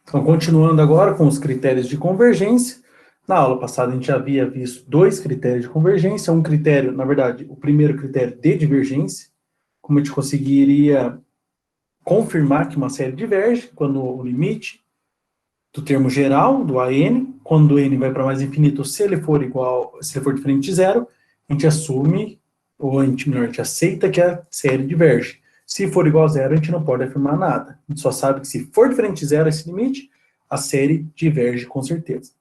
Então, continuando agora com os critérios de convergência. Na aula passada, a gente já havia visto dois critérios de convergência. Um critério, na verdade, o primeiro critério de divergência, como a gente conseguiria confirmar que uma série diverge quando o limite do termo geral, do AN, quando n vai para mais infinito, se ele for diferente de zero, a gente assume, ou a gente aceita que a série diverge. Se for igual a zero, a gente não pode afirmar nada. A gente só sabe que se for diferente de zero esse limite, a série diverge com certeza.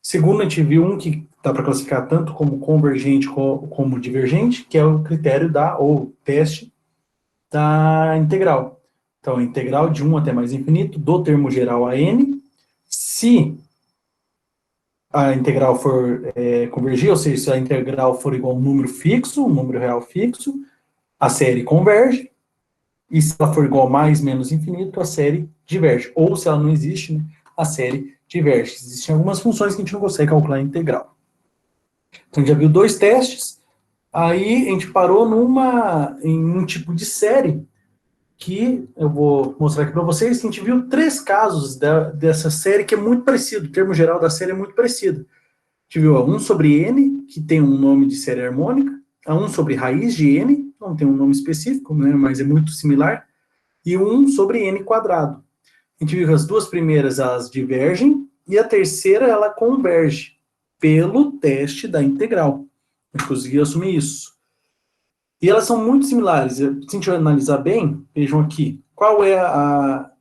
Segundo, a gente viu um que dá para classificar tanto como convergente como divergente, que é o critério ou teste da integral. Então, a integral de 1 até mais infinito do termo geral a n, se a integral for convergir, ou seja, se a integral for igual a um número fixo, um número real fixo, a série converge, e se ela for igual a mais menos infinito, a série diverge. Ou se ela não existe, né, a série diverge. Existem algumas funções que a gente não consegue calcular a integral. Então, a gente já viu dois testes, aí a gente parou em um tipo de série, que eu vou mostrar aqui para vocês, que a gente viu três casos dessa série que é muito parecido, o termo geral da série é muito parecido. A gente viu a 1 sobre n, que tem um nome de série harmônica, a 1 sobre raiz de n, não tem um nome específico, né, mas é muito similar, e 1 sobre n quadrado. A gente viu que as duas primeiras elas divergem, e a terceira ela converge pelo teste da integral. A gente conseguiu assumir isso. E elas são muito similares. Se a gente analisar bem, vejam aqui, qual é a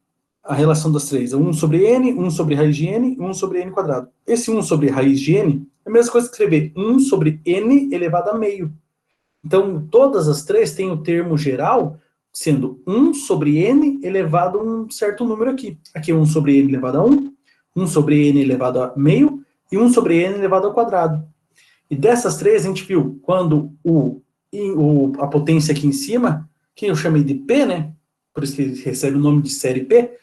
relação das três? 1 sobre n, 1 sobre raiz de n, 1 sobre n quadrado. Esse 1 sobre raiz de n é a mesma coisa que escrever 1 sobre n elevado a meio. Então, todas as três têm o termo geral sendo 1 sobre n elevado a um certo número aqui. Aqui é 1 sobre n elevado a 1, 1 sobre n elevado a meio e 1 sobre n elevado ao quadrado. E dessas três, a gente viu quando a potência aqui em cima, que eu chamei de P, né? Por isso que ele recebe o nome de série P.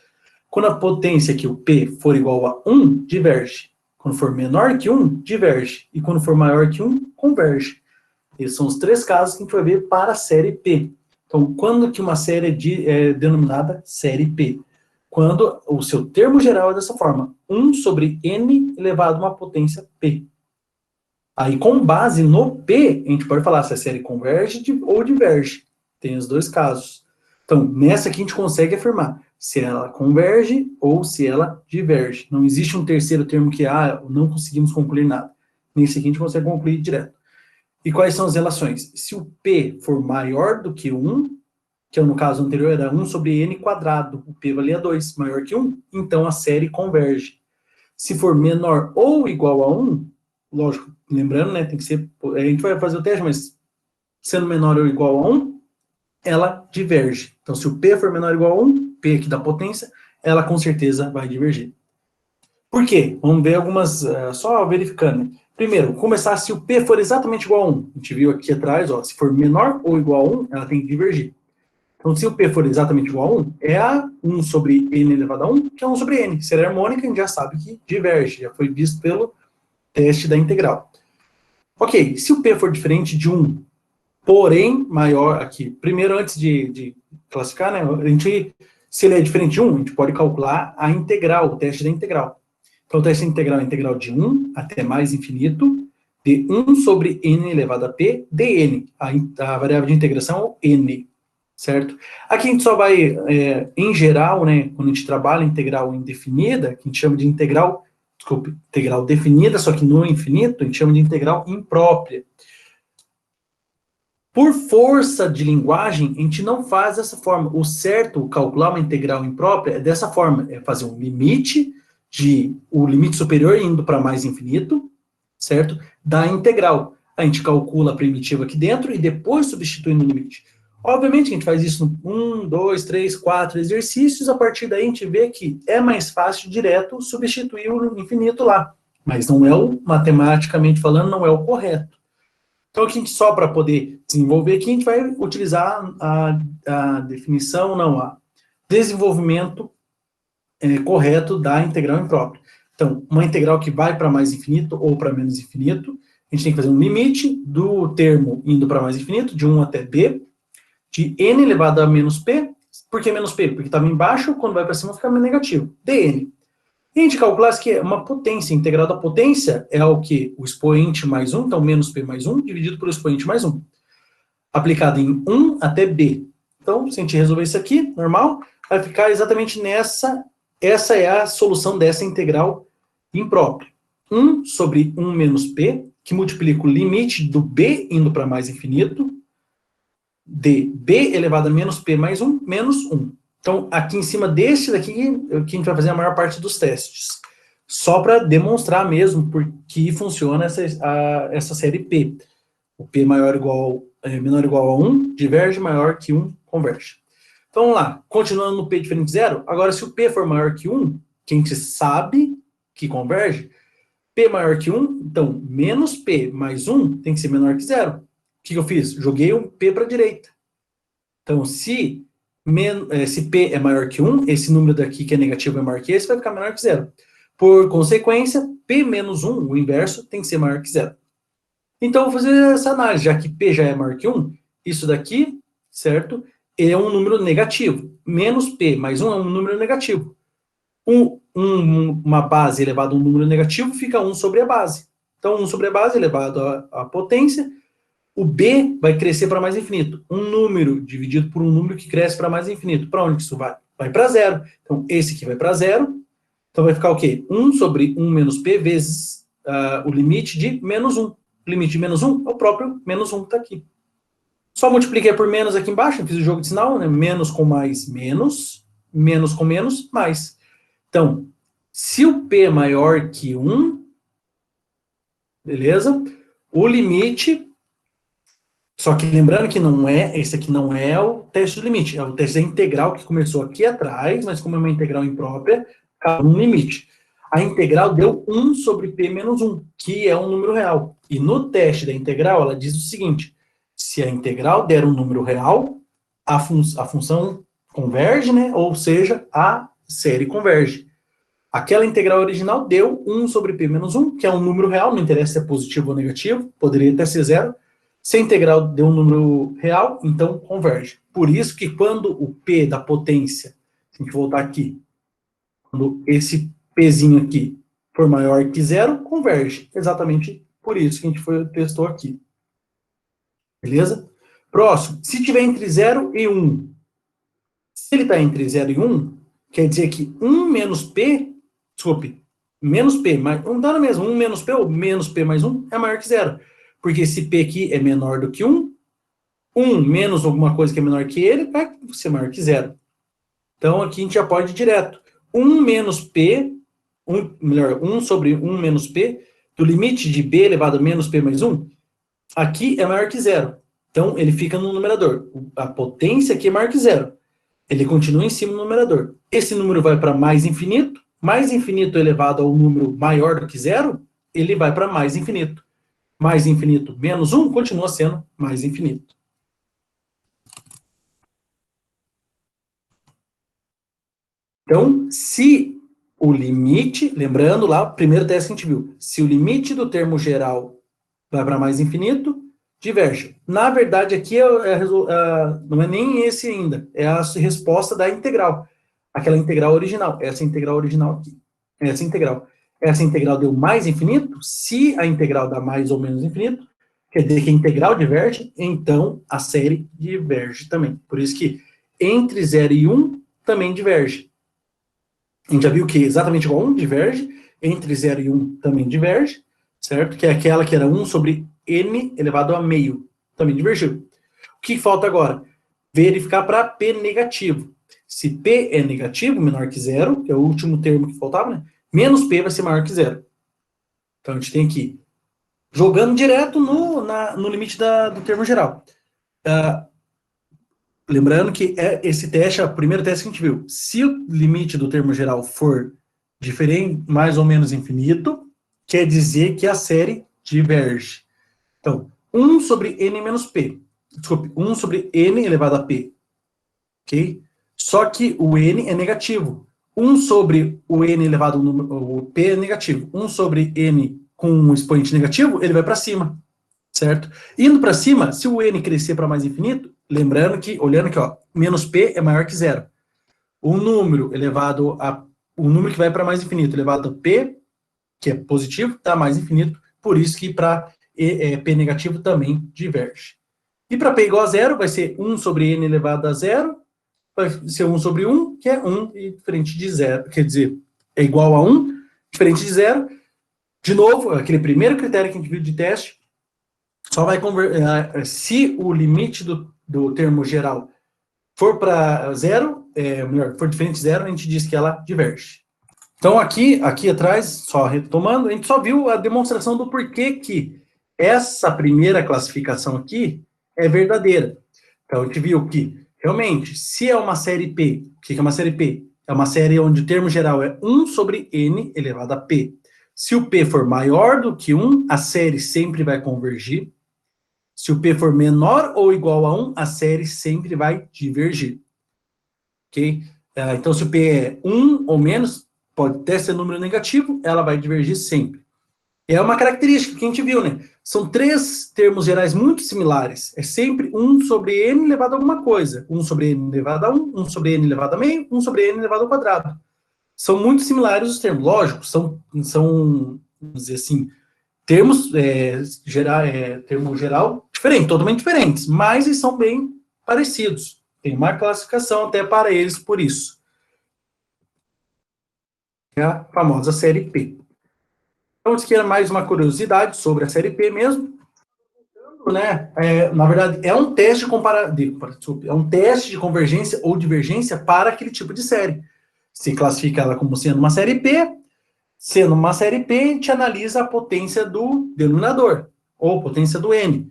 Quando a potência aqui, o P, for igual a 1, diverge. Quando for menor que 1, diverge. E quando for maior que 1, converge. Esses são os três casos que a gente vai ver para a série P. Então, quando que uma série é denominada série P? Quando o seu termo geral é dessa forma, 1 sobre n elevado a uma potência P. Aí, com base no P, a gente pode falar se a série converge ou diverge. Tem os dois casos. Então, nessa aqui a gente consegue afirmar se ela converge ou se ela diverge. Não existe um terceiro termo que, não conseguimos concluir nada. Nesse aqui a gente consegue concluir direto. E quais são as relações? Se o P for maior do que 1, que no caso anterior era 1 sobre n quadrado, o P valia 2, maior que 1, então a série converge. Se for menor ou igual a 1, lógico, lembrando, né, tem que ser, a gente vai fazer o teste, mas sendo menor ou igual a 1, ela diverge. Então, se o P for menor ou igual a 1, P aqui da potência, ela com certeza vai divergir. Por quê? Vamos ver algumas, só verificando. Primeiro, começar se o P for exatamente igual a 1. A gente viu aqui atrás, ó, se for menor ou igual a 1, ela tem que divergir. Então, se o P for exatamente igual a 1, é a 1 sobre n elevado a 1, que é 1 sobre n. Se ela é harmônica, a gente já sabe que diverge, já foi visto pelo teste da integral. Ok, se o P for diferente de 1, porém maior aqui, primeiro antes de classificar, né, se ele é diferente de 1, a gente pode calcular a integral, o teste da integral. Então, o teste da integral é a integral de 1 até mais infinito, de 1 sobre n elevado a p dn. A variável de integração é o n, certo? Aqui a gente só vai, em geral, né, quando a gente trabalha integral indefinida, que a gente chama de integral definida, só que no infinito, a gente chama de integral imprópria. Por força de linguagem, a gente não faz dessa forma. O certo, calcular uma integral imprópria, é dessa forma. É fazer um limite, o limite superior indo para mais infinito, certo? Da integral. A gente calcula a primitiva aqui dentro e depois substitui no limite. Obviamente, a gente faz isso no 1, 2, 3, 4 exercícios. A partir daí, a gente vê que é mais fácil direto substituir o infinito lá. Mas não é matematicamente falando, não é o correto. Então, aqui, só para poder desenvolver aqui, a gente vai utilizar a definição, a desenvolvimento correto da integral imprópria. Então, uma integral que vai para mais infinito ou para menos infinito, a gente tem que fazer um limite do termo indo para mais infinito, de 1 até b, de n elevado a menos p. Por que menos p? Porque estava embaixo, quando vai para cima fica negativo. dn. E a gente calcular isso que é uma potência. Integral da potência é o que? O expoente mais 1, então menos p mais 1, dividido pelo expoente mais 1. Aplicado em 1 até b. Então, se a gente resolver isso aqui, normal, vai ficar exatamente nessa. Essa é a solução dessa integral imprópria. 1 sobre 1 menos p, que multiplica o limite do b indo para mais infinito, de b elevado a menos p mais 1, menos 1. Então, aqui em cima deste daqui, que a gente vai fazer a maior parte dos testes. Só para demonstrar mesmo por que funciona essa série P. O P maior igual, menor ou igual a 1, diverge, maior que 1, converge. Então, vamos lá. Continuando no P diferente de 0. Agora, se o P for maior que 1, que a gente sabe que converge, P maior que 1, então, menos P mais 1 tem que ser menor que 0. O que eu fiz? Joguei um P para a direita. Então, se P é maior que 1, esse número daqui que é negativo é maior que esse, vai ficar menor que 0. Por consequência, P menos 1, o inverso, tem que ser maior que 0. Então, eu vou fazer essa análise, já que P já é maior que 1, isso daqui, certo, é um número negativo. Menos P mais 1 é um número negativo. Uma base elevada a um número negativo fica 1 sobre a base. Então, 1 sobre a base elevado à potência. O B vai crescer para mais infinito. Um número dividido por um número que cresce para mais infinito. Para onde isso vai? Vai para 0. Então, esse aqui vai para 0. Então, vai ficar o quê? 1 sobre 1 menos P vezes o limite de menos 1. O limite de menos 1 é o próprio menos 1 que está aqui. Só multipliquei por menos aqui embaixo. Eu fiz o jogo de sinal, né? Menos com mais, menos. Menos com menos, mais. Então, se o P é maior que 1, beleza? O limite... Só que lembrando que esse aqui não é o teste do limite, é o teste da integral que começou aqui atrás, mas como é uma integral imprópria, cabe um limite. A integral deu 1 sobre p menos 1, que é um número real. E no teste da integral, ela diz o seguinte: se a integral der um número real, a função converge, né? Ou seja, a série converge. Aquela integral original deu 1 sobre p menos 1, que é um número real, não interessa se é positivo ou negativo, poderia até ser zero. Se a integral deu um número real, então converge. Por isso que quando o P da potência, se a gente voltar aqui, quando esse Pzinho aqui for maior que zero, converge. Exatamente por isso que a gente testou aqui. Beleza? Próximo, se tiver entre 0 e 1, se ele está entre 0 e 1, quer dizer que 1 menos P, desculpe, menos P, mas não dá na mesma, 1 menos P ou menos P mais 1 é maior que zero. Porque esse P aqui é menor do que 1, 1 menos alguma coisa que é menor que ele, vai ser maior que zero. Então, aqui a gente já pode ir direto. 1 menos P, 1 sobre 1 menos P, do limite de B elevado a menos P mais 1, aqui é maior que zero. Então, ele fica no numerador. A potência aqui é maior que zero. Ele continua em cima do numerador. Esse número vai para mais infinito elevado a um número maior do que zero, ele vai para mais infinito. Mais infinito menos 1 continua sendo mais infinito. Então, se o limite, lembrando lá, o primeiro teste que a gente viu, se o limite do termo geral vai para mais infinito, diverge. Na verdade, aqui não é nem esse ainda, é a resposta da integral. Aquela integral original, essa integral original aqui. Essa integral deu mais infinito, se a integral dá mais ou menos infinito, quer dizer que a integral diverge, então a série diverge também. Por isso que entre 0 e 1 também diverge. A gente já viu que exatamente igual a 1 diverge, entre 0 e 1 também diverge, certo? Que é aquela que era 1 sobre n elevado a meio, também divergiu. O que falta agora? Verificar para P negativo. Se P é negativo, menor que zero, que é o último termo que faltava, né? Menos P vai ser maior que zero. Então a gente tem que ir jogando direto no limite do termo geral. Lembrando que esse teste é o primeiro teste que a gente viu. Se o limite do termo geral for diferente, mais ou menos infinito, quer dizer que a série diverge. Então, 1 sobre n menos p. Desculpe, 1 sobre n elevado a p. Ok? Só que o n é negativo. 1 sobre o n elevado ao número, o p é negativo. 1 sobre n com um expoente negativo, ele vai para cima. Certo? Indo para cima, se o n crescer para mais infinito, lembrando que, olhando aqui, ó, menos p é maior que zero. O número elevado a o número que vai para mais infinito elevado a P, que é positivo, dá mais infinito, por isso que para P negativo também diverge. E para P igual a zero, vai ser 1 sobre N elevado a zero, vai ser 1 sobre 1, que é 1, e diferente de zero, quer dizer, é igual a 1, diferente de zero. De novo, aquele primeiro critério que a gente viu de teste, só vai converter, se o limite do termo geral for para zero, melhor, for diferente de zero, a gente diz que ela diverge. Então, aqui atrás, só retomando, a gente só viu a demonstração do porquê que essa primeira classificação aqui é verdadeira. Então, a gente viu que, realmente, se é uma série P, o que é uma série P? É uma série onde o termo geral é 1 sobre N elevado a P. Se o P for maior do que 1, a série sempre vai convergir. Se o P for menor ou igual a 1, a série sempre vai divergir. Ok? Então, se o P é 1 ou menos, pode até ser número negativo, ela vai divergir sempre. É uma característica que a gente viu, né? São 3 termos gerais muito similares. É sempre 1 sobre N elevado a alguma coisa. 1 sobre N elevado a 1, 1 sobre N elevado a meio, 1 sobre N elevado ao quadrado. São muito similares os termos. Lógico, são vamos dizer assim, termos termo geral diferente, totalmente diferentes, mas eles são bem parecidos. Tem uma classificação até para eles por isso. É a famosa série P. Então, isso aqui era mais uma curiosidade sobre a série P mesmo. Né? Na verdade, é um teste é um teste de convergência ou divergência para aquele tipo de série. Se classifica ela como sendo uma série P, sendo uma série P, a gente analisa a potência do denominador, ou potência do N.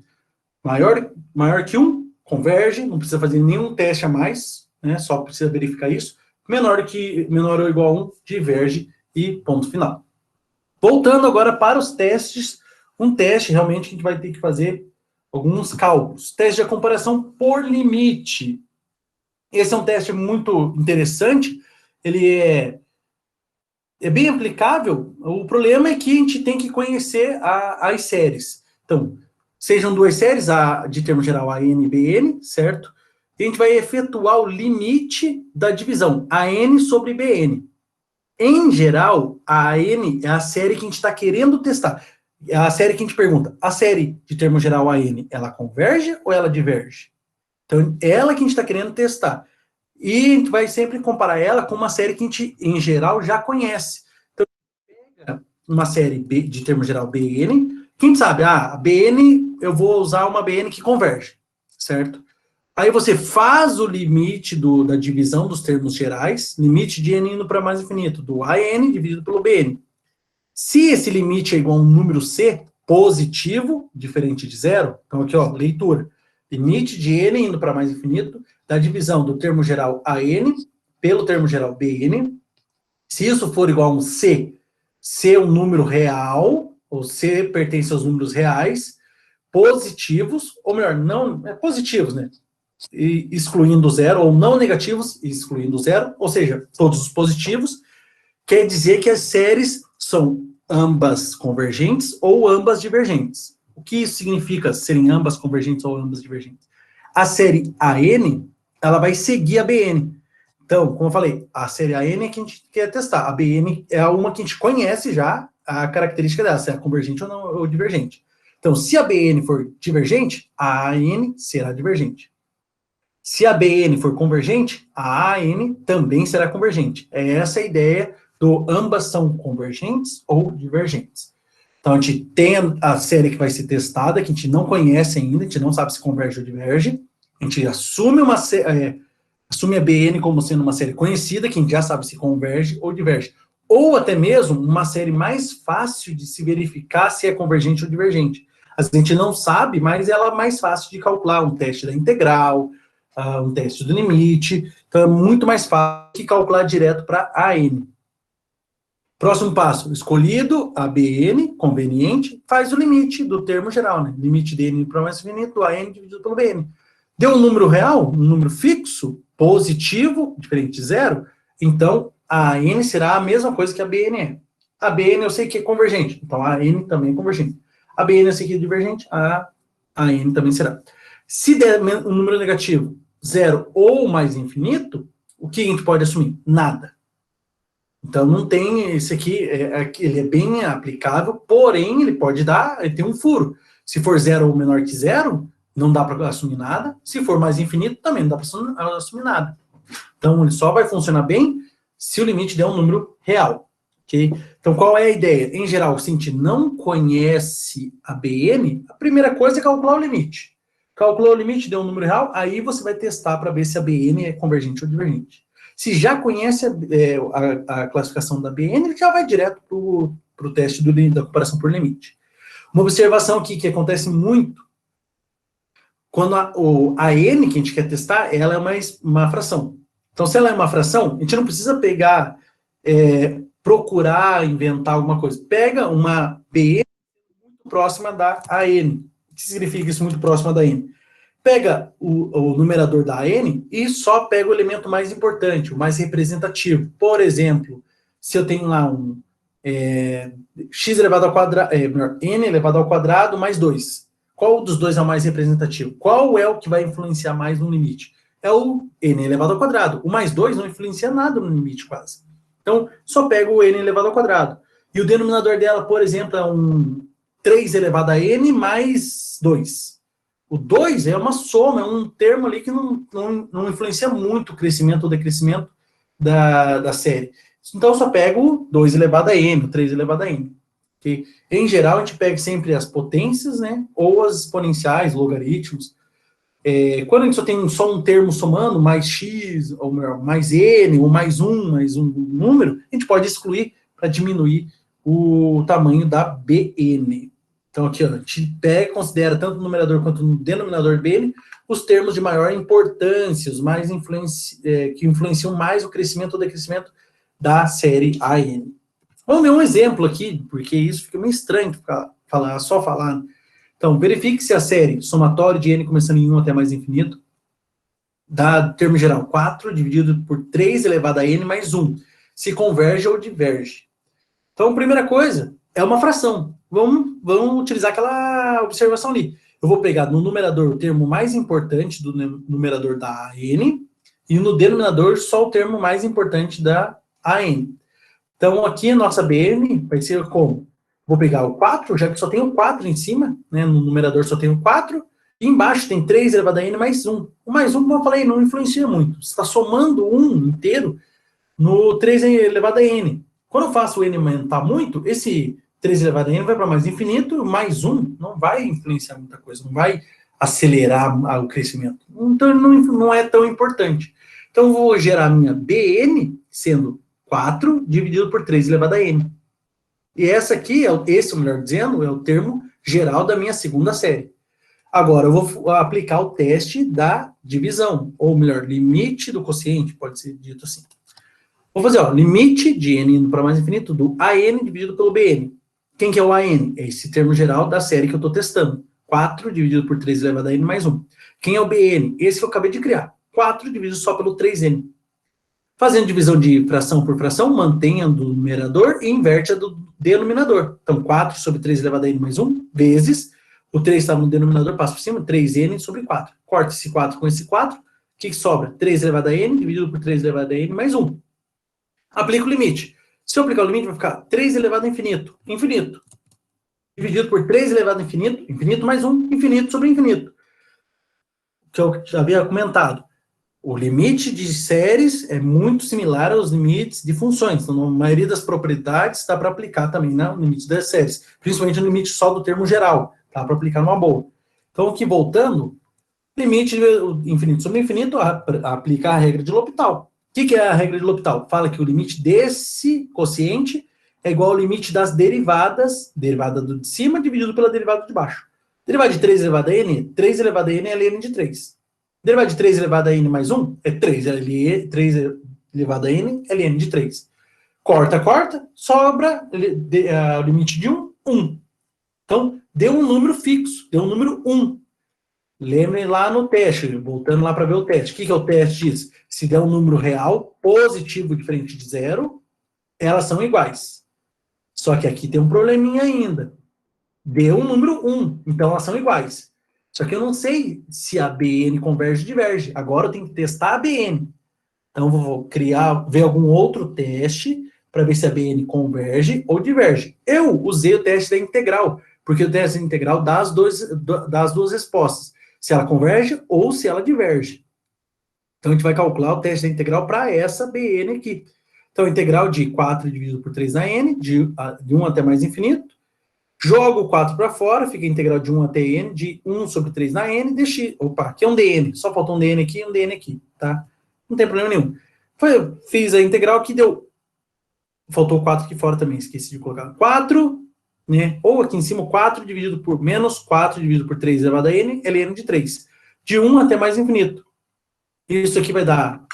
Maior que 1, converge, não precisa fazer nenhum teste a mais, né? Só precisa verificar isso. Menor ou igual a 1, diverge e ponto final. Voltando agora para os testes, um teste realmente que a gente vai ter que fazer alguns cálculos. Teste de comparação por limite. Esse é um teste muito interessante, ele é bem aplicável. O problema é que a gente tem que conhecer as séries. Então, sejam 2 séries, a de termo geral AN e BN, certo? E a gente vai efetuar o limite da divisão, AN sobre BN. Em geral, a AN é a série que a gente está querendo testar. É a série que a gente pergunta, a série de termo geral AN, ela converge ou ela diverge? Então, é ela que a gente está querendo testar. E a gente vai sempre comparar ela com uma série que a gente, em geral, já conhece. Então, pega uma série B, de termo geral BN, quem sabe, a BN, eu vou usar uma BN que converge, certo? Aí você faz o limite da divisão dos termos gerais, limite de n indo para mais infinito, do AN dividido pelo BN. Se esse limite é igual a um número C positivo, diferente de zero, então aqui, ó, leitura. Limite de n indo para mais infinito, da divisão do termo geral AN pelo termo geral BN. Se isso for igual a um C, C é um número real, ou C pertence aos números reais, positivos, ou melhor, não, positivos, né? Excluindo zero, ou não negativos, excluindo zero, ou seja, todos os positivos, quer dizer que as séries são ambas convergentes ou ambas divergentes. O que isso significa serem ambas convergentes ou ambas divergentes? A série AN, ela vai seguir a BN. Então, como eu falei, a série AN é que a gente quer testar. A BN é uma que a gente conhece já a característica dela, se é convergente ou não, ou divergente. Então, se a BN for divergente, a AN será divergente. Se a BN for convergente, a AN também será convergente. É essa a ideia do ambas são convergentes ou divergentes. Então, a gente tem a série que vai ser testada, que a gente não conhece ainda, a gente não sabe se converge ou diverge. A gente assume assume a BN como sendo uma série conhecida, que a gente já sabe se converge ou diverge. Ou até mesmo uma série mais fácil de se verificar se é convergente ou divergente. A gente não sabe, mas ela é mais fácil de calcular, um teste da integral, um teste do limite. Então é muito mais fácil que calcular direto para AN. Próximo passo, escolhido a BN, conveniente, faz o limite do termo geral, né? Limite de N para mais infinito, do AN dividido pelo BN. Deu um número real, um número fixo, positivo, diferente de zero, então a AN será a mesma coisa que a BN é. A BN eu sei que é convergente, então a AN também é convergente. A BN eu sei que é divergente, a AN também será. Se der um número negativo, zero ou mais infinito, o que a gente pode assumir? Nada. Então, não tem, esse aqui, ele é bem aplicável, porém, ele tem um furo. Se for zero ou menor que zero, não dá para assumir nada. Se for mais infinito, também não dá para assumir nada. Então, ele só vai funcionar bem se o limite der um número real. Okay? Então, qual é a ideia? Em geral, se a gente não conhece a BN, a primeira coisa é calcular o limite. Calculou o limite, deu um número real, aí você vai testar para ver se a BN é convergente ou divergente. Se já conhece a classificação da BN, ele já vai direto para o teste da comparação por limite. Uma observação aqui que acontece muito, quando a N que a gente quer testar, ela é uma fração. Então, se ela é uma fração, a gente não precisa pegar, procurar inventar alguma coisa. Pega uma BN muito próxima da AN. O que significa isso muito próxima da N? Pega o numerador da N e só pega o elemento mais importante, o mais representativo. Por exemplo, se eu tenho lá x elevado ao quadrado, n elevado ao quadrado mais 2. Qual dos dois é o mais representativo? Qual é o que vai influenciar mais no limite? É o n elevado ao quadrado. O mais 2 não influencia nada no limite, quase. Então, só pega o n elevado ao quadrado. E o denominador dela, por exemplo, é um 3 elevado a n mais 2. O 2 é uma soma, é um termo ali que não influencia muito o crescimento ou decrescimento da série. Então, só pega o 2 elevado a n, o 3 elevado a n. Okay? Em geral, a gente pega sempre as potências, né, ou as exponenciais, logaritmos. Quando a gente só tem só um termo somando, mais x, ou melhor, mais n, ou mais um número, a gente pode excluir para diminuir o tamanho da BN. Então, aqui, ó, a gente pega, considera tanto o numerador quanto o denominador BN os termos de maior importância, os mais que influenciam mais o crescimento ou decrescimento da série AN. Vamos ver um exemplo aqui, porque isso fica meio estranho só falar. Então, verifique se a série somatório de n começando em 1 até mais infinito dá termo geral 4 dividido por 3 elevado a n mais 1. Se converge ou diverge. Então, primeira coisa, é uma fração. Vamos utilizar aquela observação ali. Eu vou pegar no numerador o termo mais importante do numerador da AN e no denominador só o termo mais importante da AN. Então, aqui a nossa BN vai ser como? Vou pegar o 4, já que só tem o 4 em cima, né? No numerador só tem o 4, e embaixo tem 3 elevado a n mais 1. O mais 1, como eu falei, não influencia muito. Você está somando 1 inteiro no 3 elevado a n. Quando eu faço o n aumentar muito, esse 3 elevado a n vai para mais infinito, mais 1 não vai influenciar muita coisa, não vai acelerar o crescimento. Então, não é tão importante. Então, eu vou gerar minha Bn sendo 4 dividido por 3 elevado a n. E essa aqui, melhor dizendo, é o termo geral da minha segunda série. Agora, eu vou aplicar o teste da divisão, ou melhor, limite do quociente, pode ser dito assim. Vou fazer, limite de n indo para mais infinito do AN dividido pelo BN. Quem que é o AN? É esse termo geral da série que eu estou testando. 4 dividido por 3 elevado a n mais 1. Quem é o BN? Esse que eu acabei de criar. 4 dividido só pelo 3n. Fazendo divisão de fração por fração, mantenha do numerador e inverte a do denominador. Então, 4 sobre 3 elevado a n mais 1, vezes, o 3 estava no denominador, passa por cima, 3n sobre 4. Corta esse 4 com esse 4, o que sobra? 3 elevado a n dividido por 3 elevado a n mais 1. Aplica o limite. Se eu aplicar o limite, vai ficar 3 elevado a infinito, infinito. Dividido por 3 elevado a infinito, infinito mais 1, infinito sobre infinito. Que eu já havia comentado. O limite de séries é muito similar aos limites de funções. Então, na maioria das propriedades, dá para aplicar também no limite das séries. Principalmente no limite só do termo geral. Dá para aplicar numa boa. Então, aqui voltando, limite infinito sobre infinito, aplicar a regra de L'Hopital. O que é a regra de L'Hopital? Fala que o limite desse quociente é igual ao limite das derivadas, derivada do de cima dividido pela derivada de baixo. Derivada de 3 elevado a n, 3 elevado a n é ln de 3. Derivada de 3 elevado a n mais 1 é 3 elevado a n é ln de 3. Corta, sobra o limite de 1, 1. Então, deu um número fixo, deu um número 1. Lembrem lá no teste, voltando lá para ver o teste. O que é o teste diz? Se der um número real, positivo diferente de zero, elas são iguais. Só que aqui tem um probleminha ainda. Deu um número 1, então elas são iguais. Só que eu não sei se a BN converge ou diverge. Agora eu tenho que testar a BN. Então, eu vou ver algum outro teste para ver se a BN converge ou diverge. Eu usei o teste da integral, porque o teste da integral dá as duas respostas, se ela converge ou se ela diverge. Então, a gente vai calcular o teste da integral para essa BN aqui. Então, a integral de 4 dividido por 3 na n, de 1 até mais infinito. Jogo o 4 para fora, fica a integral de 1 até n, de 1 sobre 3 na n, deixa... Opa, aqui é um dn, só faltou um dn aqui e um dn aqui, tá? Não tem problema nenhum. Fiz a integral que deu... Faltou 4 aqui fora também, esqueci de colocar. 4, né? Ou aqui em cima, 4 dividido por menos 4 dividido por 3 elevado a n, ln de 3. De 1 até mais infinito. Isso aqui vai dar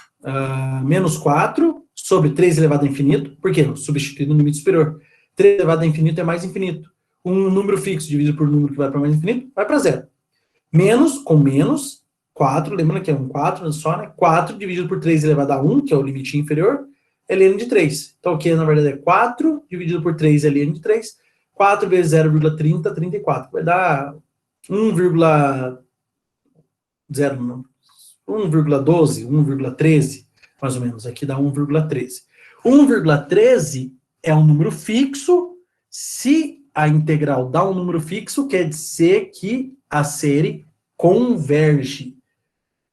menos 4 sobre 3 elevado a infinito. Por quê? Substituído no limite superior. 3 elevado a infinito é mais infinito. Um número fixo dividido por um número que vai para mais infinito, vai para zero. Menos, com menos, 4, lembrando que é um 4 só, né? 4 dividido por 3 elevado a 1, que é o limite inferior, é ln de 3. Então, o que na verdade é 4 dividido por 3 é ln de 3. 4 vezes 0,30, 34. Vai dar 1,0, 1,12, 1,13, mais ou menos. Aqui dá 1,13. 1,13 é um número fixo. Se a integral dá um número fixo, quer dizer que a série converge.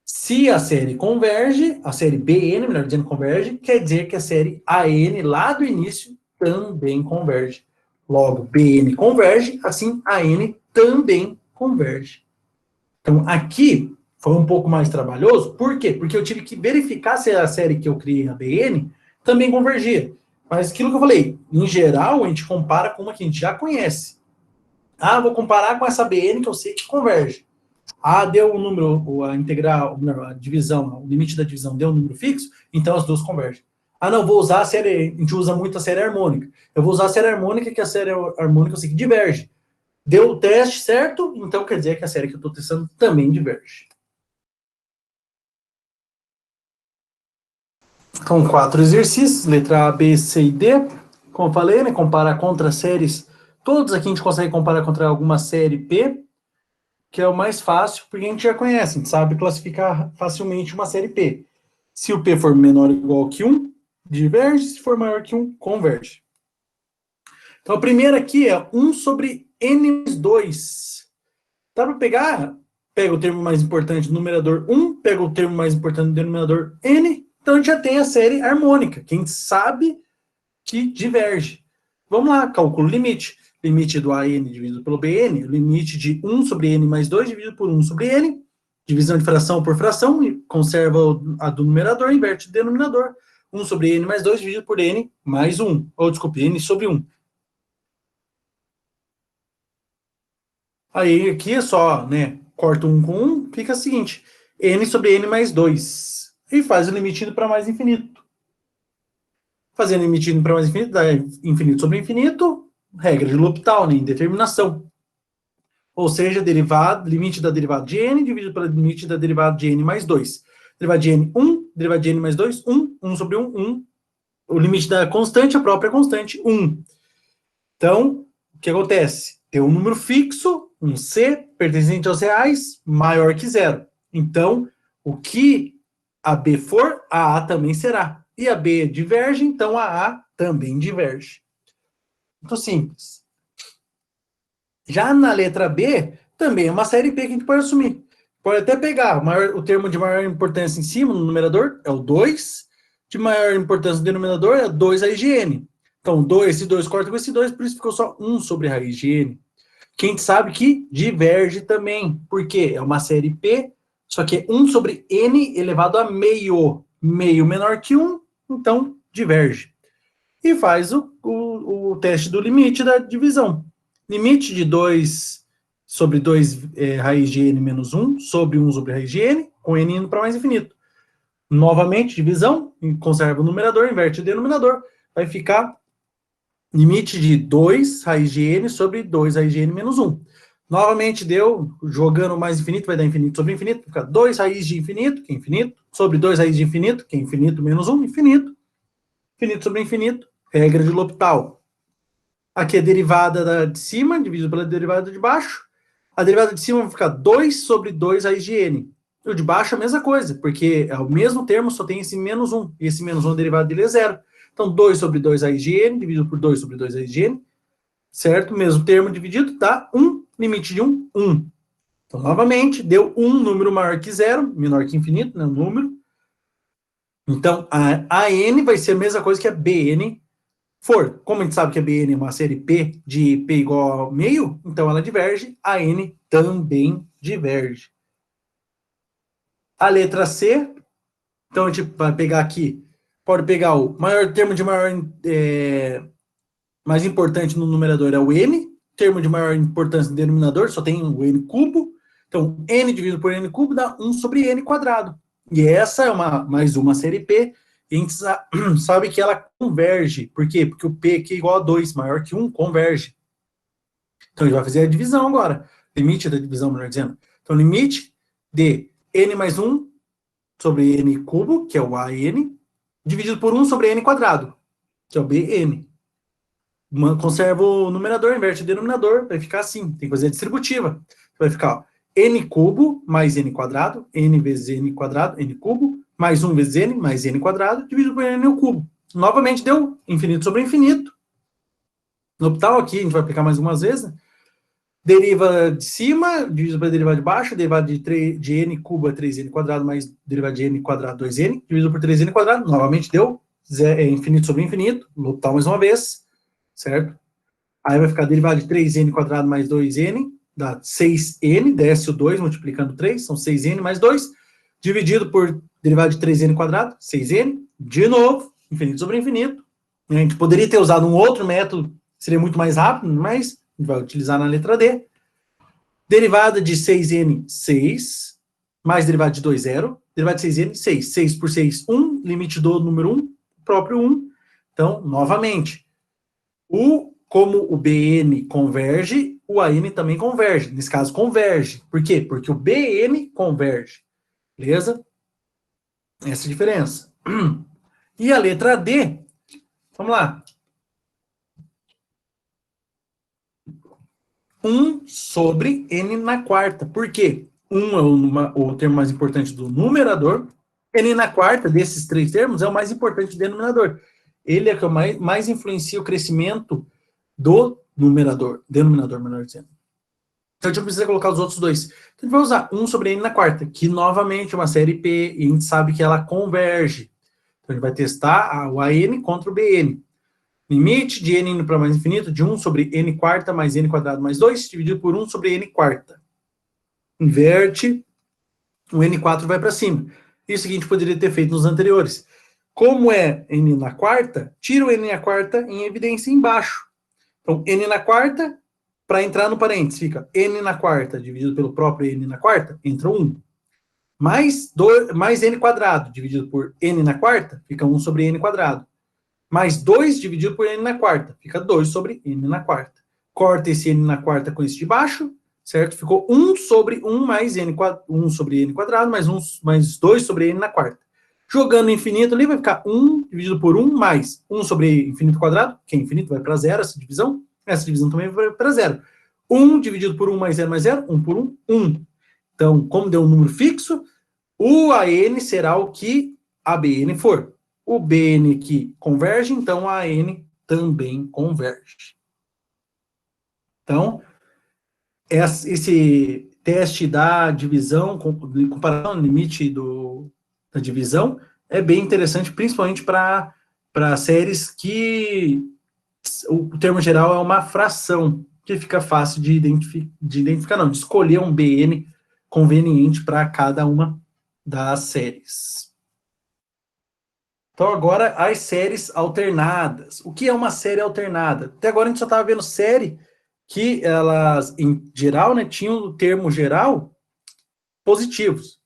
Se a série converge, a série BN, melhor dizendo, converge, quer dizer que a série AN, lá do início, também converge. Logo, BN converge, assim AN também converge. Então, aqui foi um pouco mais trabalhoso. Por quê? Porque eu tive que verificar se a série que eu criei, a BN, também convergia. Mas aquilo que eu falei, em geral, a gente compara com uma que a gente já conhece. Ah, vou comparar com essa BN que eu sei que converge. Ah, deu um número, a integral, a divisão, o limite da divisão deu um número fixo, então as duas convergem. Ah, não, vou usar a série, a gente usa muito a série harmônica. Eu vou usar a série harmônica, que a série harmônica eu sei que diverge. Deu o teste certo, então quer dizer que a série que eu estou testando também diverge. Então, 4 exercícios, letra A, B, C e D. Como eu falei, né, comparar contra séries. Todos aqui a gente consegue comparar contra alguma série P, que é o mais fácil, porque a gente já conhece, a gente sabe classificar facilmente uma série P. Se o P for menor ou igual que 1, diverge, se for maior que 1, converge. Então, a primeira aqui é 1 sobre n mais 2. Dá para pegar? Pega o termo mais importante do numerador 1, pega o termo mais importante do denominador n, então a gente já tem a série harmônica, que a gente sabe que diverge. Vamos lá, cálculo limite. Limite do AN dividido pelo BN, limite de 1 sobre n mais 2 dividido por 1 sobre n, divisão de fração por fração, e conserva a do numerador, inverte o denominador. 1 sobre n mais 2 dividido por n mais 1. Ou, desculpe, n sobre 1. Aí, aqui é só, né, corta 1 com 1, fica o seguinte, n sobre n mais 2. E faz o limite indo para mais infinito. Fazendo o limite indo para mais infinito, dá infinito sobre infinito, regra de L'Hopital, né, indeterminação. Ou seja, derivado, limite da derivada de n dividido pelo limite da derivada de n mais 2. Derivada de n, 1. Derivada de n mais 2, 1. 1 sobre 1, 1. O limite da constante, a própria constante, 1. Então, o que acontece? Tem um número fixo, um C, pertencente aos reais, maior que zero. Então, o que a B for, a A também será. E a B diverge, então a A também diverge. Muito simples. Já na letra B, também é uma série P que a gente pode assumir. Pode até pegar o termo de maior importância em cima, no numerador, é o 2. De maior importância no denominador é 2 raiz de n. Então, esse 2 corta com esse 2, por isso ficou só 1 sobre raiz de n. Que a gente sabe que diverge também. Por quê? É uma série P, só que é 1 sobre n elevado a meio. Meio menor que 1, então diverge. E faz o teste do limite da divisão. Limite de 2 sobre 2 raiz de n menos 1 sobre 1 sobre raiz de n, com n indo para mais infinito. Novamente, divisão, conserva o numerador, inverte o denominador, vai ficar limite de 2 raiz de n sobre 2 raiz de n menos 1. Novamente deu, jogando mais infinito, vai dar infinito sobre infinito, fica 2 raiz de infinito, que é infinito, sobre 2 raiz de infinito, que é infinito menos 1, infinito. Infinito sobre infinito, regra de L'Hopital. Aqui é a derivada de cima, dividido pela derivada de baixo. A derivada de cima vai ficar 2 sobre 2 raiz de n. E o de baixo é a mesma coisa, porque é o mesmo termo, só tem esse menos 1. E esse menos 1, a derivada dele é zero. Então, 2 sobre 2 raiz de n, dividido por 2 sobre 2 raiz de n, certo? Mesmo termo dividido, dá 1, limite de 1, 1. Então, novamente, deu um número maior que zero, menor que infinito, né, um número. Então, a n vai ser a mesma coisa que a bn for. Como a gente sabe que a bn é uma série P de P igual a meio, então ela diverge, a n também diverge. A letra C, então a gente vai pegar aqui, pode pegar o maior termo de mais importante no numerador é o n, termo de maior importância no denominador só tem o n cubo, então n dividido por n cubo dá 1 sobre n quadrado. E essa é mais uma série P, e a gente sabe que ela converge. Por quê? Porque o P que é igual a 2, maior que 1, converge. Então a gente vai fazer a divisão agora, limite da divisão, melhor dizendo. Então limite de n mais 1 sobre n cubo, que é o AN, dividido por 1 sobre n quadrado, que é o BN. Conserva o numerador, inverte o denominador, vai ficar assim, tem que fazer a distributiva. Vai ficar ó, n cubo mais n quadrado, n vezes n quadrado, n cubo, mais 1 vezes n, mais n quadrado, dividido por n ao cubo. Novamente deu infinito sobre infinito. No optal aqui, a gente vai aplicar mais umas vezes, né? Deriva de cima, dividido pela derivada de baixo, derivada de n cubo é 3n quadrado, mais derivada de n quadrado, 2n, dividido por 3n quadrado, novamente deu infinito sobre infinito, no optal mais uma vez, certo? Aí vai ficar derivada de 3n quadrado mais 2n, dá 6n, desce o 2 multiplicando 3, são 6n mais 2, dividido por derivada de 3n quadrado, 6n, de novo, infinito sobre infinito. A gente poderia ter usado um outro método, seria muito mais rápido, mas a gente vai utilizar na letra D. Derivada de 6n, 6, mais derivada de 2, 0, derivada de 6n, 6. 6 por 6, 1, limite do número 1, próprio 1. Então, novamente, como o BN converge, o AN também converge. Nesse caso, converge. Por quê? Porque o BN converge. Beleza? Essa é a diferença. E a letra D, vamos lá. 1 sobre n na quarta. Por quê? 1 é o termo mais importante do numerador. N na quarta, desses três termos, é o mais importante do denominador. Ele é o que mais influencia o crescimento do denominador, melhor dizendo. Então a gente não precisa colocar os outros dois. Então a gente vai usar 1 sobre n na quarta, que novamente é uma série P, e a gente sabe que ela converge. Então a gente vai testar o AN contra o BN. Limite de n indo para mais infinito de 1 sobre n quarta mais n quadrado mais 2, dividido por 1 sobre n quarta. Inverte, o n4 vai para cima. Isso que a gente poderia ter feito nos anteriores. Como é n na quarta, tira o n na quarta em evidência embaixo. Então, n na quarta, para entrar no parênteses, fica n na quarta dividido pelo próprio n na quarta, entra 1. Mais n quadrado dividido por n na quarta, fica 1 sobre n quadrado. Mais 2 dividido por n na quarta, fica 2 sobre n na quarta. Corta esse n na quarta com esse de baixo, certo? Ficou 1 sobre 1 mais n, 1 sobre n quadrado, mais 2 sobre n na quarta. Jogando infinito ali, vai ficar 1 dividido por 1 mais 1 sobre infinito quadrado, que é infinito, vai para zero essa divisão. Essa divisão também vai para zero. 1 dividido por 1 mais 0, 1 por 1, 1. Então, como deu um número fixo, o AN será o que a BN for. O BN que converge, então a AN também converge. Então, esse teste da divisão, comparação ao limite da divisão, é bem interessante, principalmente para séries que o termo geral é uma fração, que fica fácil de identificar, não, de escolher um BN conveniente para cada uma das séries. Então, agora, as séries alternadas. O que é uma série alternada? Até agora a gente só estava vendo série que elas, em geral, né, tinham o termo geral positivos.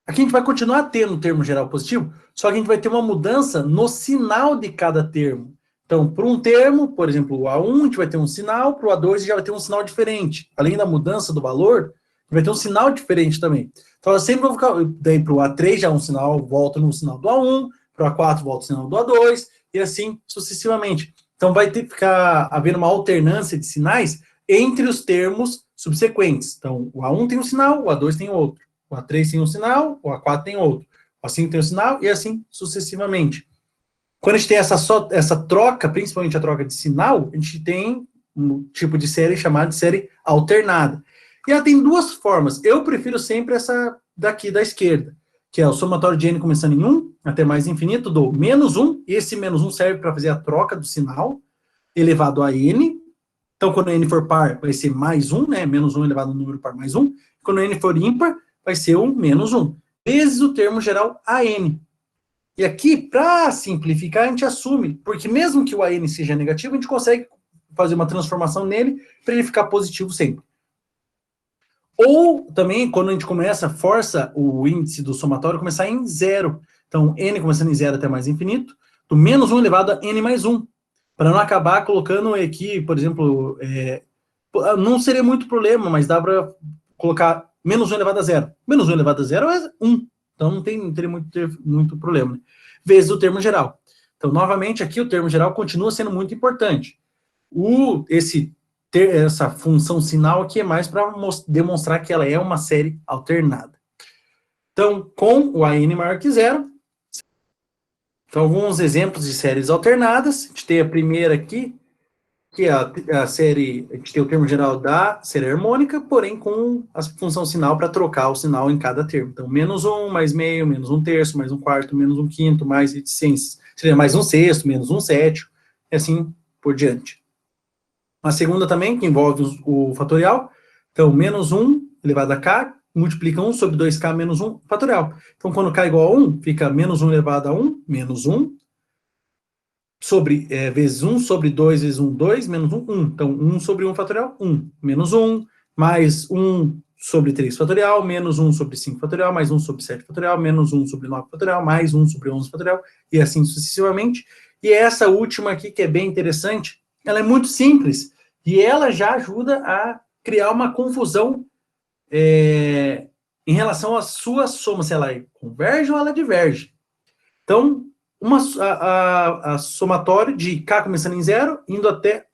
Aqui a gente vai continuar tendo o termo geral positivo, só que a gente vai ter uma mudança no sinal de cada termo. Então, para um termo, por exemplo, o A1, a gente vai ter um sinal, para o A2 já vai ter um sinal diferente. Além da mudança do valor, vai ter um sinal diferente também. Então, elas sempre vão ficar, daí para o A3 já é um sinal, volta no sinal do A1, para o A4 volta o sinal do A2, e assim sucessivamente. Então, vai ficar havendo uma alternância de sinais entre os termos subsequentes. Então, o A1 tem um sinal, o A2 tem outro. O A3 tem um sinal, o A4 tem outro. O A5 tem um sinal, e assim sucessivamente. Quando a gente tem essa troca, principalmente a troca de sinal, a gente tem um tipo de série chamada de série alternada. E ela tem duas formas. Eu prefiro sempre essa daqui da esquerda, que é o somatório de n começando em 1 até mais infinito, do menos 1. Esse menos 1 serve para fazer a troca do sinal elevado a n. Então, quando n for par, vai ser mais 1, né? Menos 1 elevado ao número par mais 1. Quando n for ímpar, vai ser o menos 1, vezes o termo geral an. E aqui, para simplificar, a gente assume, porque mesmo que o an seja negativo, a gente consegue fazer uma transformação nele para ele ficar positivo sempre. Ou também, quando a gente força o índice do somatório começar em zero. Então, n começando em zero até mais infinito, do menos 1 elevado a n mais 1. Para não acabar colocando aqui, por exemplo, não seria muito problema, mas dá para colocar menos 1 elevado a zero. Menos 1 elevado a zero é 1. Então, não teria muito problema. Né? Vezes o termo geral. Então, novamente, aqui o termo geral continua sendo muito importante. Essa função sinal aqui é mais para demonstrar que ela é uma série alternada. Então, com o an maior que zero, então, alguns exemplos de séries alternadas. A gente tem a primeira aqui, que é a série, a gente tem o termo geral da série harmônica, porém com a função sinal para trocar o sinal em cada termo. Então, menos 1, mais meio, menos 1/3, mais 1/4, menos 1/5, mais reticências. Seria mais 1/6, menos 1/7, e assim por diante. A segunda também, que envolve o fatorial. Então, menos 1 elevado a k, multiplica 1 sobre 2k menos 1 fatorial. Então, quando k igual a 1, fica menos 1 elevado a 1, menos 1, sobre, vezes 1 sobre 2 vezes 1, 2, menos 1, 1. Então, 1 sobre 1 fatorial, 1. Menos 1, mais 1 sobre 3 fatorial, menos 1 sobre 5 fatorial, mais 1 sobre 7 fatorial, menos 1 sobre 9 fatorial, mais 1 sobre 11 fatorial, e assim sucessivamente. E essa última aqui, que é bem interessante, ela é muito simples, e ela já ajuda a criar uma confusão em relação à sua soma, se ela converge ou ela diverge. Então, a somatório de k começando em zero, indo até,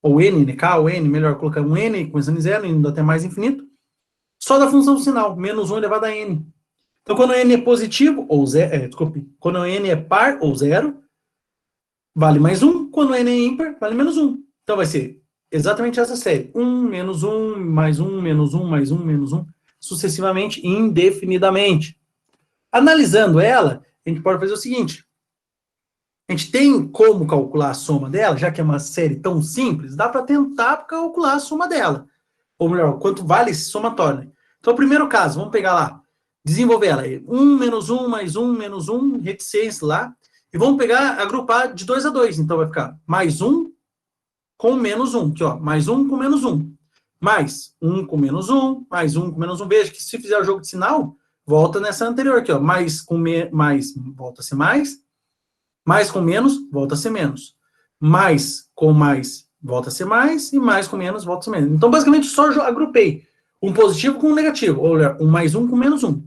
ou n, né, k ou n, melhor colocar um n começando em zero, indo até mais infinito, só da função sinal, menos 1 elevado a n. Então, quando n é positivo, ou zero, quando n é par ou zero, vale mais 1, quando n é ímpar, vale menos 1. Então, vai ser exatamente essa série, 1, menos 1, mais 1, menos 1, mais 1, menos 1, sucessivamente, indefinidamente. Analisando ela, a gente pode fazer o seguinte: a gente tem como calcular a soma dela, já que é uma série tão simples, dá para tentar calcular a soma dela. Ou melhor, quanto vale esse somatório. Né? Então, o primeiro caso, vamos pegar lá, desenvolver ela. 1 menos 1 mais 1 menos 1, reticência lá. E vamos pegar, agrupar de 2 a 2. Então, vai ficar mais 1 com menos 1. Aqui, ó, mais 1 com menos 1. Mais 1 com menos 1, mais 1 com menos 1. Veja que se fizer o jogo de sinal, volta nessa anterior aqui, ó. Mais com mais, volta a ser mais com menos, volta a ser menos. Mais com mais, volta a ser mais. E mais com menos, volta a ser menos. Então, basicamente, só agrupei um positivo com um negativo. Ou melhor, um mais 1 com menos 1.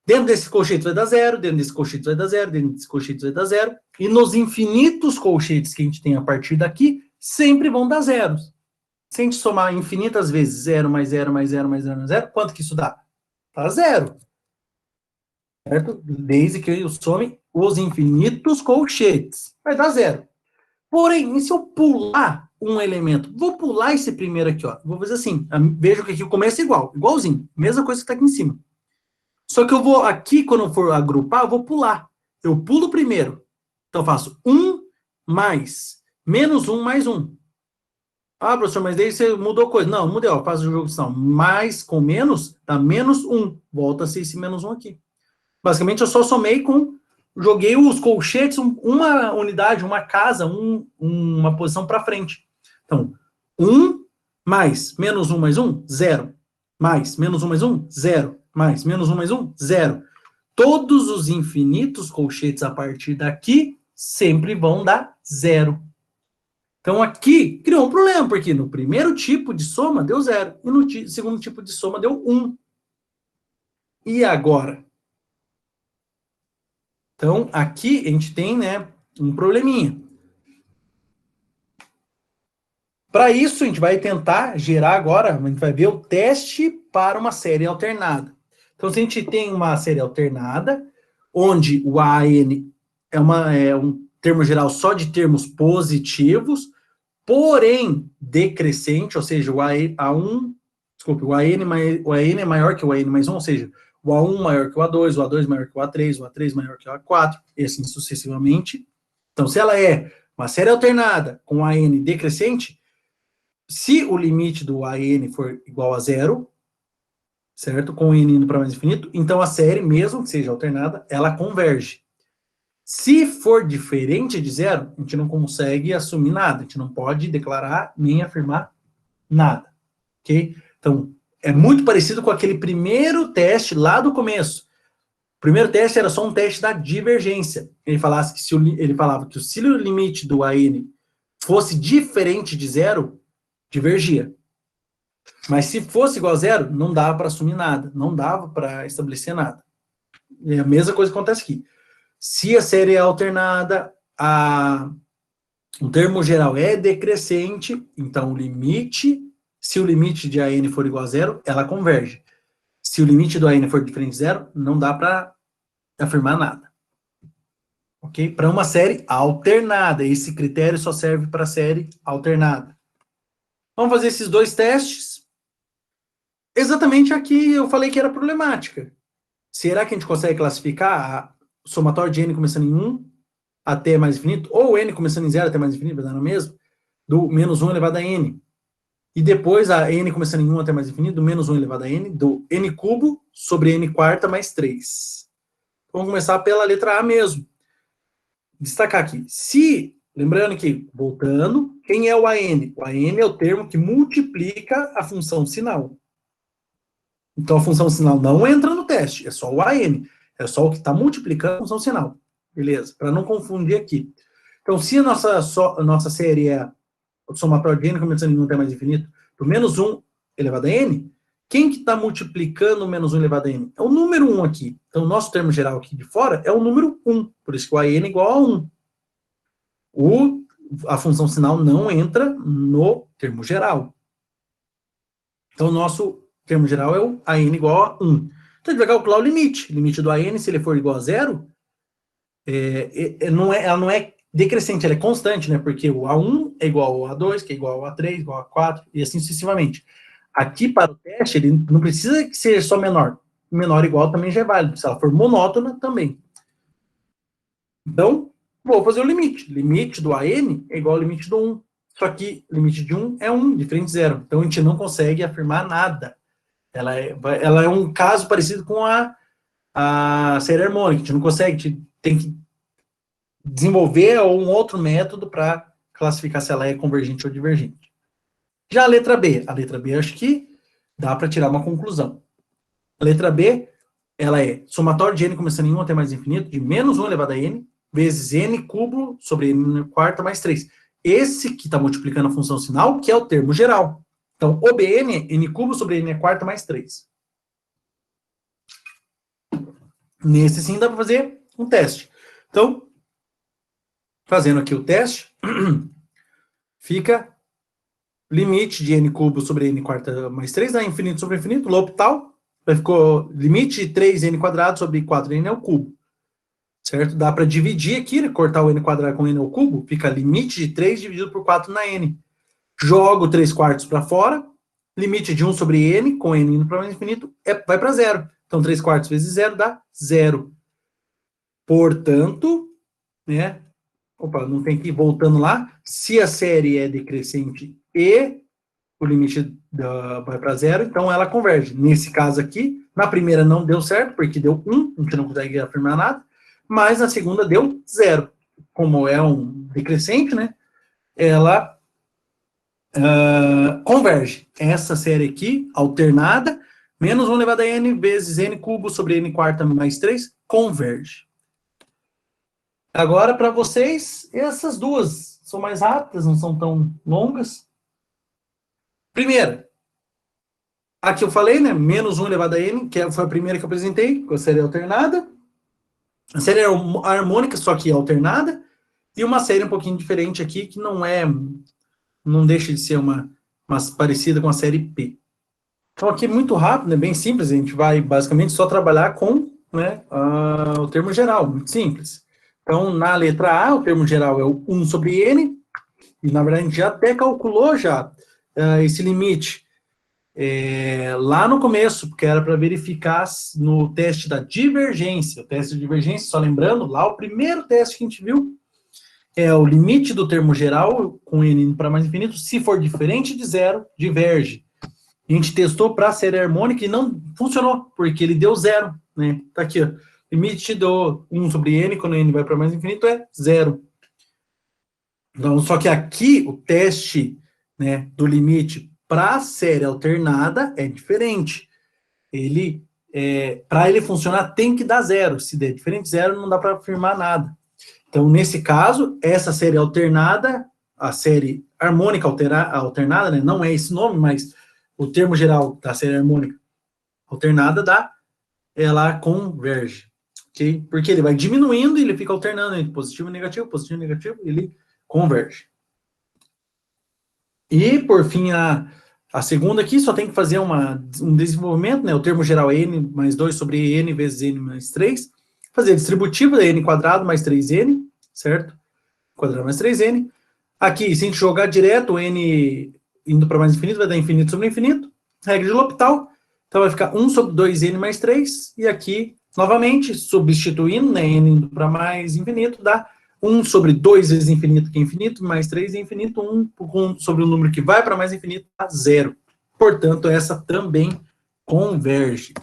Dentro desse colchete vai dar zero, dentro desse colchete vai dar zero, dentro desse colchete vai dar zero. E nos infinitos colchetes que a gente tem a partir daqui, sempre vão dar zeros. Se a gente somar infinitas vezes 0 mais 0 mais 0 mais 0 mais 0, quanto que isso dá? Dá zero. Certo? Desde que eu some os infinitos colchetes. Vai dar zero. Porém, e se eu pular um elemento? Vou pular esse primeiro aqui, ó. Vou fazer assim. Veja que aqui o começo é igualzinho. Mesma coisa que está aqui em cima. Só que eu vou aqui, quando eu for agrupar, eu vou pular. Eu pulo primeiro. Então, eu faço 1 mais menos 1 mais 1. Ah, professor, mas daí você mudou coisa. Não, mudei, ó. Faço o jogo de são. Mais com menos, dá menos 1. Volta a ser esse menos 1 aqui. Basicamente, eu só somei joguei os colchetes, uma unidade, uma casa, uma posição para frente. Então, 1 mais menos 1 mais 1, 0. Mais menos 1 mais 1, 0. Mais menos 1 mais 1, 0. Todos os infinitos colchetes a partir daqui sempre vão dar 0. Então, aqui criou um problema, porque no primeiro tipo de soma deu 0. E no segundo tipo de soma deu 1. E agora? Então, aqui a gente tem, né, um probleminha. Para isso, a gente vai tentar gerar agora, a gente vai ver o teste para uma série alternada. Então, se a gente tem uma série alternada, onde o AN é um termo geral só de termos positivos, porém decrescente, ou seja, o AN é maior que o AN mais 1, ou seja, o A1 maior que o A2, o A2 maior que o A3, o A3 maior que o A4, e assim sucessivamente. Então, se ela é uma série alternada com AN decrescente, se o limite do AN for igual a zero, certo? Com o N indo para mais infinito, então a série, mesmo que seja alternada, ela converge. Se for diferente de zero, a gente não consegue assumir nada, a gente não pode declarar nem afirmar nada, ok? Então, é muito parecido com aquele primeiro teste lá do começo. O primeiro teste era só um teste da divergência. Ele falava que se o limite do AN fosse diferente de zero, divergia. Mas se fosse igual a zero, não dava para assumir nada, não dava para estabelecer nada. É a mesma coisa que acontece aqui. Se a série é alternada, o termo geral é decrescente, então se o limite de AN for igual a zero, ela converge. Se o limite do AN for diferente de zero, não dá para afirmar nada. Ok? Para uma série alternada, esse critério só serve para série alternada. Vamos fazer esses dois testes. Exatamente aqui eu falei que era problemática. Será que a gente consegue classificar o somatório de n começando em 1 até mais infinito, ou n começando em 0 até mais infinito, vai dar no mesmo, do menos 1 elevado a n. E depois a n começando em 1 até mais infinito, do menos 1 elevado a n, do n cubo sobre n quarta mais 3. Vamos começar pela letra A mesmo. Destacar aqui. Lembrando que, voltando, quem é o AN? O AN é o termo que multiplica a função sinal. Então, a função sinal não entra no teste, é só o AN. É só o que está multiplicando a função sinal. Beleza? Para não confundir aqui. Então, se a nossa série é o somatório de n começando em 1 até mais infinito, do menos 1 elevado a n, quem que está multiplicando o menos 1 elevado a n? É o número 1 aqui. Então, o nosso termo geral aqui de fora é o número 1. Por isso que o AN é igual a 1. A função sinal não entra no termo geral. Então, o nosso termo geral é o AN igual a 1. Então, a gente vai calcular o limite. O limite do AN, se ele for igual a 0, ela não é decrescente, ela é constante, né? Porque o A1 é igual ao A2, que é igual ao A3, igual ao A4, e assim sucessivamente. Aqui, para o teste, ele não precisa que seja só menor. Menor igual também já é válido. Se ela for monótona, também. Então, vou fazer o limite. Limite do AN é igual ao limite do 1. Só que o limite de 1 é 1, diferente de 0. Então, a gente não consegue afirmar nada. Ela é um caso parecido com a série harmônica. A gente não consegue, tem que desenvolver um outro método para classificar se ela é convergente ou divergente. Já a letra B acho que dá para tirar uma conclusão. A letra B, ela é somatório de n começando em 1 até mais infinito, de menos 1 elevado a n, vezes n cubo sobre n quarta mais 3. Esse que está multiplicando a função sinal, que é o termo geral. Então, OBN é n cubo sobre n quarta mais 3. Nesse sim dá para fazer um teste. Então, fazendo aqui o teste, fica limite de n cubo sobre n quarta mais 3, dá infinito sobre infinito, L'Hopital, vai ficar limite de 3n quadrado sobre 4n ao cubo. Certo? Dá para dividir aqui, né? Cortar o n quadrado com n ao cubo, fica limite de 3 dividido por 4 na n. Jogo 3 quartos para fora, limite de 1 sobre n, com n indo para mais infinito, vai para zero. Então, 3 quartos vezes zero dá zero. Portanto, né? Opa, não tem que ir voltando lá. Se a série é decrescente e o limite vai para zero, então ela converge. Nesse caso aqui, na primeira não deu certo, porque deu 1, a gente não consegue afirmar nada, mas na segunda deu 0. Como é um decrescente, né? Ela converge. Essa série aqui, alternada, menos 1 elevado a n vezes n cubo sobre n quarta mais 3, converge. Agora, para vocês, essas duas são mais rápidas, não são tão longas. Primeira, aqui eu falei, né? Menos 1 elevado a n, que foi a primeira que eu apresentei, com a série alternada. A série é harmônica, só que alternada. E uma série um pouquinho diferente aqui, que não deixa de ser uma parecida com a série P. Então, aqui muito rápido, é bem simples. A gente vai basicamente só trabalhar com, né, o termo geral, muito simples. Então, na letra A, o termo geral é o 1 sobre n, e na verdade a gente já até calculou já esse limite lá no começo, porque era para verificar no teste da divergência. O teste de divergência, só lembrando, lá o primeiro teste que a gente viu é o limite do termo geral com n indo para mais infinito, se for diferente de zero, diverge. A gente testou para a série harmônica e não funcionou, porque ele deu zero, né? Tá aqui, ó. Limite do 1 sobre n, quando n vai para mais infinito, é zero. Então, só que aqui, o teste, né, do limite para a série alternada é diferente. Para ele funcionar, tem que dar zero. Se der diferente de zero, não dá para afirmar nada. Então, nesse caso, essa série alternada, a série harmônica alternada, né, não é esse nome, mas o termo geral da série harmônica alternada ela converge, ok? Porque ele vai diminuindo e ele fica alternando entre positivo e negativo, ele converge. E, por fim, a segunda aqui só tem que fazer um desenvolvimento, né? O termo geral é n mais 2 sobre n vezes n mais 3. Fazer a distributiva da n quadrado mais 3n, certo? Quadrado mais 3n. Aqui, se a gente jogar direto, o n indo para mais infinito, vai dar infinito sobre infinito. Regra de L'Hopital. Então, vai ficar 1 sobre 2n mais 3. E aqui, novamente, substituindo, né? N indo para mais infinito, dá 1 sobre 2 vezes infinito, que é infinito, mais 3 é infinito, 1 sobre o número que vai para mais infinito, dá 0. Portanto, essa também converge.